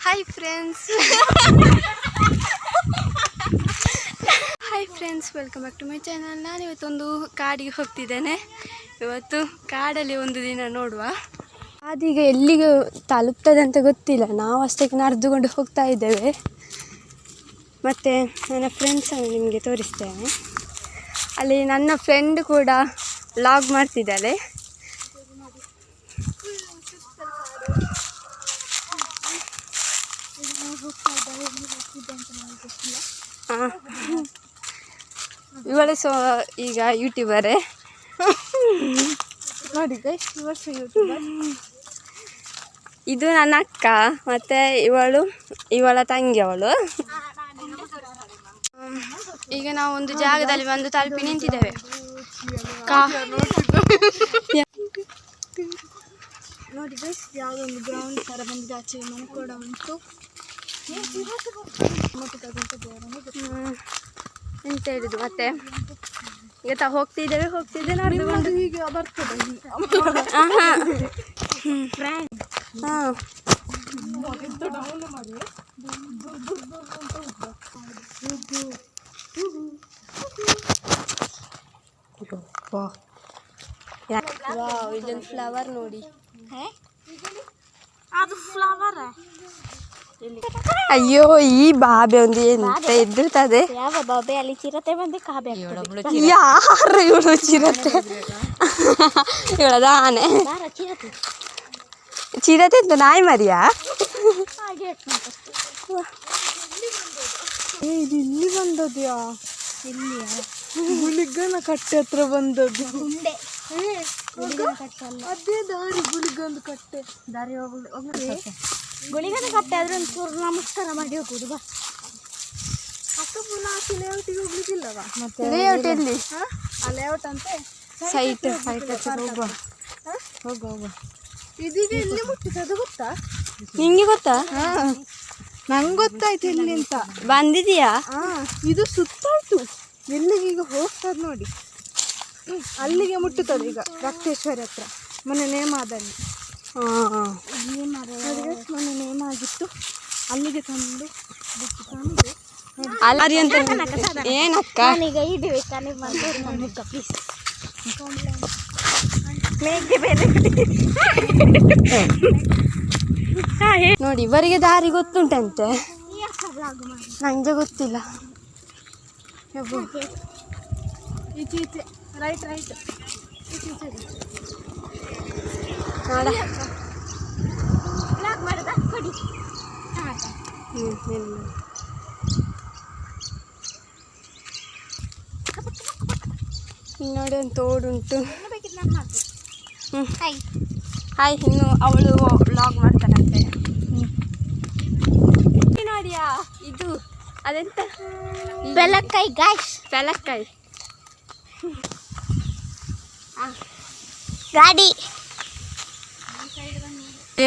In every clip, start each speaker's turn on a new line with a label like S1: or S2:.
S1: Hi friends welcome back to my channel. ನಾನು ಇವತ್ತೊಂದು ಕಾಡಿಗೆ ಹೋಗ್ತಿದ್ದೇನೆ. ಇವತ್ತು ಕಾಡಲ್ಲಿ ಒಂದು ದಿನ ನೋಡುವ. ಅದೀಗ ಎಲ್ಲಿಗೆ ತಲುಪ್ತದೆ ಅಂತ ಗೊತ್ತಿಲ್ಲ, ನಾವು ಅಷ್ಟಕ್ಕೆ ನಡೆದುಕೊಂಡು ಹೋಗ್ತಾ ಇದ್ದೇವೆ. ಮತ್ತು ನನ್ನ ಫ್ರೆಂಡ್ಸನ್ನು ನಿಮಗೆ ತೋರಿಸ್ತೇನೆ. ಅಲ್ಲಿ ನನ್ನ ಫ್ರೆಂಡ್ ಕೂಡ ವ್ಲಾಗ್ ಮಾಡ್ತಿದ್ದಾಳೆ. ಇವಳು ಈಗ ಯೂಟ್ಯೂಬರೇ
S2: ನೋಡಿ ಗೈಸ್, ಯೂಟ್ಯೂಬರ್.
S1: ಇದು ನನ್ನ ಅಕ್ಕ, ಮತ್ತು ಇವಳ ತಂಗಿ ಅವಳು. ಈಗ ನಾವು ಒಂದು ಜಾಗದಲ್ಲಿ ಬಂದು ತಲುಪಿ ನಿಂತಿದ್ದೇವೆ.
S2: ನೋಡಿ ಗೈಸ್, ಯಾವುದೊಂದು ಗ್ರೌಂಡ್ ಥರ ಬಂದಿದೆ. ಆಚೆ ಮನೆ ಕೂಡ ಉಂಟು.
S1: ಎಂತ ಹೇಳಿದ್ದು ಮತ್ತೆ ಈಗ ಹೋಗ್ತಿದ್ದೆ ನಡೆದುಕೊಂಡು
S2: ಈಗ ಬರ್ತದೆ.
S1: ಇದೊಂದು ಫ್ಲವರ್ ನೋಡಿ.
S2: ಅದು ಫ್ಲವರ್.
S1: ಅಯ್ಯೋ, ಈ ಬಾಬೆ ಒಂದು ಎಂತ ಎದ್ದಿರ್ತದೆ.
S2: ಯಾವ ಬಾಬೆ? ಅಲ್ಲಿ ಚಿರತೆ ಬಂದು ಕಾಬೆ.
S1: ಯಾರು ಇವಳು? ಚಿರತೆ ಇವಳದ ಆನೆ. ಚಿರತೆ ಅಂತ ನಾಯಿ ಮರಿಯಾ?
S2: ಇದು ಇಲ್ಲಿ ಬಂದದ್ಯಾ? ಇಲ್ಲಿಯಾ? ಗುಳಿಗನ ಕಟ್ಟೆ ಹತ್ರ ಬಂದದ್ದು. ಅದೇ ದಾರಿ, ಗುಳಿಗಂದು ಕಟ್ಟೆ ದಾರಿ. ಗುಳಿಗನ ಕಟ್ಟೆ ಆದ್ರೆ ಒಂದು ಚೂರು ನಮಸ್ಕಾರ ಮಾಡಿ ಹೋಗುದು. ಬಾ ಅಕ್ಕ, ಪುನಃ ಲೇಔಟಿಗೆ ಹೋಗ್ಲಿಕ್ಕಿಲ್ಲವಾ?
S1: ಮತ್ತೆ ಲೇಔಟ್ ಎಲ್ಲಿ?
S2: ಆ ಲೇಔಟ್ ಅಂತೆ
S1: ಸೈಟ್
S2: ಹೋಗುವ. ಇದೀಗ ಎಲ್ಲಿ ಮುಟ್ಟಿದೆ ಅದು ಗೊತ್ತಾ
S1: ನಿಂಗೆ? ಗೊತ್ತಾ?
S2: ನಂಗೆ ಗೊತ್ತಾಯ್ತು ಎಲ್ಲಿ ಅಂತ.
S1: ಬಂದಿದೀಯಾ?
S2: ಇದು ಸುತ್ತಾಯ್ತು. ಎಲ್ಲಿಗೆ ಈಗ ಹೋಗ್ತದೆ ನೋಡಿ, ಅಲ್ಲಿಗೆ ಮುಟ್ಟುತ್ತದೆ. ಈಗ ರಕ್ತೇಶ್ವರಿ ಹತ್ರ ಮೊನ್ನೆ ನೇಮಾದಲ್ಲಿ ಮೊನ್ನೆ ನೇಮ ಆಗಿತ್ತು. ಅಲ್ಲಿಗೆ ತಂದು
S1: ಏನಕ್ಕ
S2: ಈಗ ಇಡಬೇಕಾ ನಿಮ್ಮ ಪ್ಲೀಸ್.
S1: ನೋಡಿ, ಇವರಿಗೆ ದಾರಿ ಗೊತ್ತುಂಟಂತೆ, ನಂಗೆ ಗೊತ್ತಿಲ್ಲ.
S2: ಈಚೆ ರೈಟ್
S1: ನೋಡ. ನೋಡಿ, ಒಂದು ತೋಡುಂಟು. ಹಾಯ್. ಇನ್ನು ಅವಳು ವ್ಲಾಗ್ ಮಾಡ್ತಾರಂತೆ. ನೋಡಿಯಾ, ಇದು ಅದೆಂತ
S2: ಬೆಲಕ್ಕಾಯಿ ಗಾಯ್ಸ್,
S1: ಬೆಲಕ್ಕಾಯಿ
S2: ಗಾಡಿ.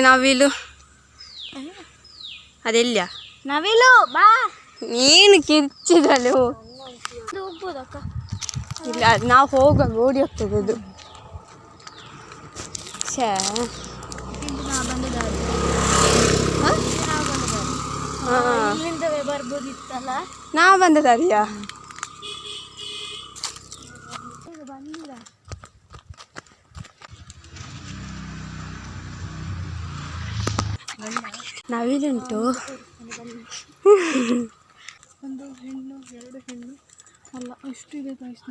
S1: ನವಿಲು ಅದೆಲ್ಲ
S2: ನವಿಲು ಬಾ.
S1: ನೀನು ಕಿರ್ಚಿದಲ್ಲಿ
S2: ಹೋಗ್ಬೋದಕ್ಕ?
S1: ಇಲ್ಲ, ನಾವು ಹೋಗುವಾಗ ಓಡಿ ಹೋಗ್ತದೆ ಅದು.
S2: ಇಲ್ಲಿಂದವೇ ಬರ್ಬೋದಿತ್ತಲ್ಲ.
S1: ನಾವು ಬಂದ ದಾರಿಯಾ? ನವಿಲುಂಟು.
S2: ಒಂದು ಹೆಣ್ಣು, ಎರಡು ಹೆಣ್ಣು ಅಲ್ಲ, ಎಷ್ಟಿದೆ ಗೈಸ್.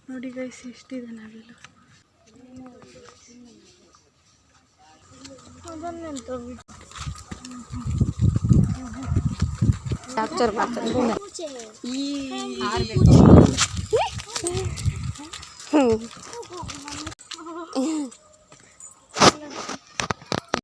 S2: ನೋಡಿ ಗೈಸ್, ಎಷ್ಟಿದೆ ನವಿಲು.
S1: ಕ್ಯಾಪ್ಚರ್ ಮಾಡ್ತಾರೆ.